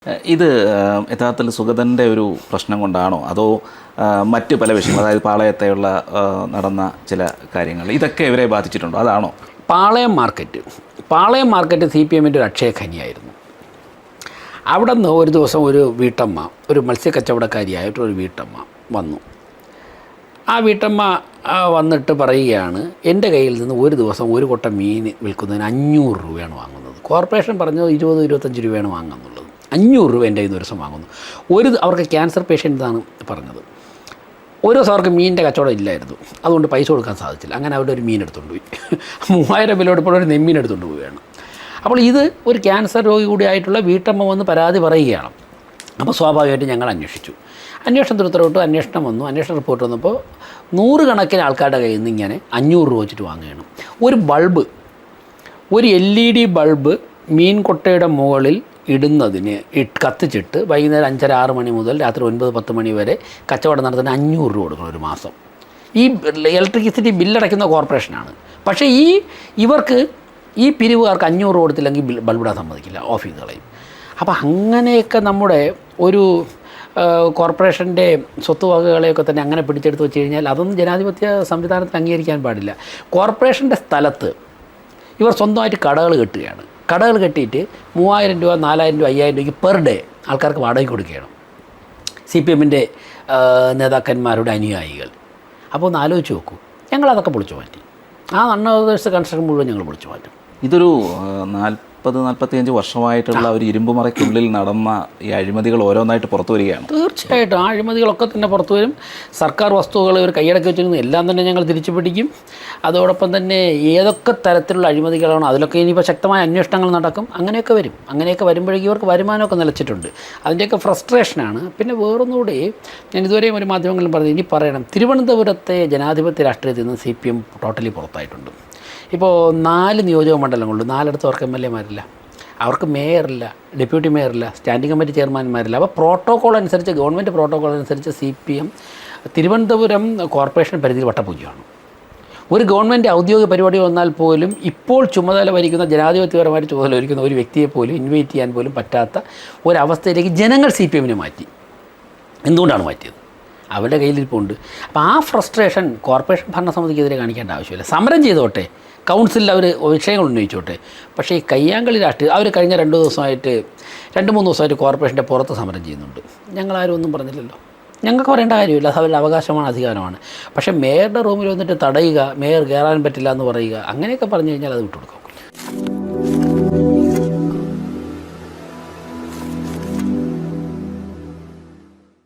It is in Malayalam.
ഇത് യഥാർത്ഥത്തിൽ സുഗതൻ്റെ ഒരു പ്രശ്നം കൊണ്ടാണോ അതോ മറ്റ് പല വിഷയങ്ങൾ, അതായത് പാളയത്തെയുള്ള നടന്ന ചില കാര്യങ്ങൾ ഇതൊക്കെ ഇവരെ ബാധിച്ചിട്ടുണ്ടോ, അതാണോ? പാളയം മാർക്കറ്റ് സി പി എമ്മിൻ്റെ ഒരു അക്ഷയഖനിയായിരുന്നു. അവിടെ നിന്ന് ഒരു ദിവസം ഒരു വീട്ടമ്മ, ഒരു മത്സ്യക്കച്ചവടക്കാരിയായിട്ടൊരു വീട്ടമ്മ വന്നു. ആ വീട്ടമ്മ വന്നിട്ട് പറയുകയാണ്, എൻ്റെ കയ്യിൽ നിന്ന് ഒരു ദിവസം ഒരു കൊട്ട മീൻ വിൽക്കുന്നതിന് 500 രൂപയാണ് വാങ്ങുന്നത്. കോർപ്പറേഷൻ പറഞ്ഞത് 20-25 രൂപയാണ് വാങ്ങുന്നുള്ളത്. 500 രൂപ എൻ്റെ കയ്യിൽ നിന്ന് ഒരു ദിവസം വാങ്ങുന്നു. അവർക്ക് ക്യാൻസർ പേഷ്യൻ്റാണ് പറഞ്ഞത്. ഒരു ദിവസം അവർക്ക് മീനിൻ്റെ കച്ചവടം ഇല്ലായിരുന്നു, അതുകൊണ്ട് പൈസ കൊടുക്കാൻ സാധിച്ചില്ല. അങ്ങനെ അവരുടെ ഒരു മീൻ എടുത്തുകൊണ്ട് പോയി. 3000 വിലയോട് ഇപ്പോൾ ഒരു നെമ്മീൻ എടുത്തുകൊണ്ട് പോവുകയാണ്. അപ്പോൾ ഇത് ഒരു ക്യാൻസർ രോഗി കൂടിയായിട്ടുള്ള വീട്ടമ്മ വന്ന് പരാതി പറയുകയാണ്. അപ്പോൾ സ്വാഭാവികമായിട്ട് ഞങ്ങൾ അന്വേഷിച്ചു. അന്വേഷണത്തിന് ഉത്തരവിട്ടു. അന്വേഷണം വന്നു. അന്വേഷണ റിപ്പോർട്ട് വന്നപ്പോൾ 100 കണക്കിന് ആൾക്കാരുടെ കയ്യിൽ നിന്ന് ഇങ്ങനെ 500 രൂപ വെച്ചിട്ട് വാങ്ങുകയാണ്. ഒരു ബൾബ്, ഒരു LED ബൾബ് മീൻ കൊട്ടയുടെ മുകളിൽ ഇടുന്നതിന് കത്തിച്ചിട്ട് വൈകുന്നേരം 5:30-6 മണി മുതൽ രാത്രി 9-10 മണി വരെ കച്ചവടം നടത്തുന്ന 500 രൂപ കൊടുക്കണം ഒരു മാസം. ഈ ഇലക്ട്രിസിറ്റി ബില്ലടയ്ക്കുന്ന കോർപ്പറേഷനാണ്. പക്ഷേ ഇവർക്ക് ഈ പിരിവുകാർക്ക് 500 രൂപ കൊടുത്തില്ലെങ്കിൽ ബൾബിടാൻ സമ്മതിക്കില്ല, ഓഫ് ചെയ്ത് കളയും. അപ്പോൾ അങ്ങനെയൊക്കെ നമ്മുടെ ഒരു കോർപ്പറേഷൻ്റെ സ്വത്തുവകകളെയൊക്കെ തന്നെ അങ്ങനെ പിടിച്ചെടുത്ത് വെച്ച് കഴിഞ്ഞാൽ അതൊന്നും ജനാധിപത്യ സംവിധാനത്തിൽ അംഗീകരിക്കാൻ പാടില്ല. കോർപ്പറേഷൻ്റെ സ്ഥലത്ത് ഇവർ സ്വന്തമായിട്ട് കടകൾ കെട്ടുകയാണ്. കടകൾ കെട്ടിയിട്ട് 3000 രൂപ, 4000 രൂപ, 5000 രൂപയ്ക്ക് പെർ ഡേ ആൾക്കാർക്ക് വാടക കൊടുക്കുകയാണ്, CPM നേതാക്കന്മാരുടെ അനുയായികൾ. അപ്പോൾ ഒന്ന് ആലോചിച്ച് നോക്കൂ. ഞങ്ങളതൊക്കെ പൊളിച്ചു മാറ്റി. ആ അൺഓതറൈസ്ഡ് കൺസ്ട്രക്ഷൻ മുഴുവൻ ഞങ്ങൾ പൊളിച്ചു മാറ്റും. ഇതൊരു 40-45 വർഷമായിട്ടുള്ള ഒരു ഇരുമ്പുമറയ്ക്കുള്ളിൽ നടന്ന ഈ അഴിമതികൾ ഓരോന്നായിട്ട് പുറത്തു വരികയാണ്. തീർച്ചയായിട്ടും ആ അഴിമതികളൊക്കെ തന്നെ പുറത്തു വരും. സർക്കാർ വസ്തുക്കൾ ഇവർ കൈയടക്കി വെച്ചിരുന്നു എല്ലാം തന്നെ ഞങ്ങൾ തിരിച്ചു പിടിക്കും. അതോടൊപ്പം തന്നെ ഏതൊക്കെ തരത്തിലുള്ള അഴിമതികളാണോ അതിലൊക്കെ ഇനിയിപ്പോൾ ശക്തമായ അന്വേഷണങ്ങൾ നടക്കും. അങ്ങനെയൊക്കെ വരും. അങ്ങനെയൊക്കെ വരുമ്പോഴേക്കും ഇവർക്ക് വരുമാനമൊക്കെ നിലച്ചിട്ടുണ്ട്. അതിൻ്റെയൊക്കെ ഫ്രസ്ട്രേഷനാണ്. പിന്നെ വേറൊന്നുകൂടി ഞാൻ ഇതുവരെയും ഒരു മാധ്യമങ്ങളിലും പറഞ്ഞു, ഇനി പറയണം, തിരുവനന്തപുരത്തെ ജനാധിപത്യ രാഷ്ട്രീയത്തിൽ നിന്ന് CPM ടോട്ടലി പുറത്തായിട്ടുണ്ട്. ഇപ്പോൾ 4 നിയോജക മണ്ഡലങ്ങളുണ്ട്. 4 അവർക്ക് MLA മാരില്ല, അവർക്ക് മേയറില്ല, ഡെപ്യൂട്ടി മേയറില്ല, സ്റ്റാൻഡിംഗ് കമ്മിറ്റി ചെയർമാൻമാരില്ല. അപ്പോൾ പ്രോട്ടോക്കോൾ അനുസരിച്ച്, ഗവൺമെൻറ് പ്രോട്ടോക്കോൾ അനുസരിച്ച് CPM തിരുവനന്തപുരം കോർപ്പറേഷൻ പരിധിയിൽ വട്ടപൂജ്യമാണ്. ഒരു ഗവൺമെൻറ് ഔദ്യോഗിക പരിപാടി വന്നാൽ പോലും ഇപ്പോൾ ചുമതല വഹിക്കുന്ന, ജനാധിപത്യപരമായിട്ട് ചുമതല വഹിക്കുന്ന ഒരു വ്യക്തിയെ പോലും ഇൻവൈറ്റ് ചെയ്യാൻ പോലും പറ്റാത്ത ഒരവസ്ഥയിലേക്ക് ജനങ്ങൾ CPM മാറ്റി. എന്തുകൊണ്ടാണ് മാറ്റിയത്? അവരുടെ കയ്യിലിരിപ്പുണ്ട്. അപ്പോൾ ആ ഫ്രസ്ട്രേഷൻ കോർപ്പറേഷൻ ഭരണസമിതിക്കെതിരെ കാണിക്കേണ്ട ആവശ്യമില്ല. സമരം ചെയ്തോട്ടെ, കൗൺസിലിൽ അവർ വിഷയങ്ങൾ ഉന്നയിച്ചോട്ടെ. പക്ഷേ ഈ കയ്യാങ്കളി രാഷ്ട്രീയം അവർ കഴിഞ്ഞ 2-3 ദിവസമായിട്ട് കോർപ്പറേഷൻ്റെ പുറത്ത് സമരം ചെയ്യുന്നുണ്ട്. ഞങ്ങളാരും ഒന്നും പറഞ്ഞില്ലല്ലോ. ഞങ്ങൾക്ക് പറയേണ്ട കാര്യമില്ല, അത് അവരുടെ അവകാശമാണ്, അധികാരമാണ്. പക്ഷേ മേയറുടെ റൂമിൽ വന്നിട്ട് തടയുക, മേയർ കയറാൻ പറ്റില്ല എന്ന് പറയുക, അങ്ങനെയൊക്കെ പറഞ്ഞു കഴിഞ്ഞാൽ അത് വിട്ടുകൊടുക്കും.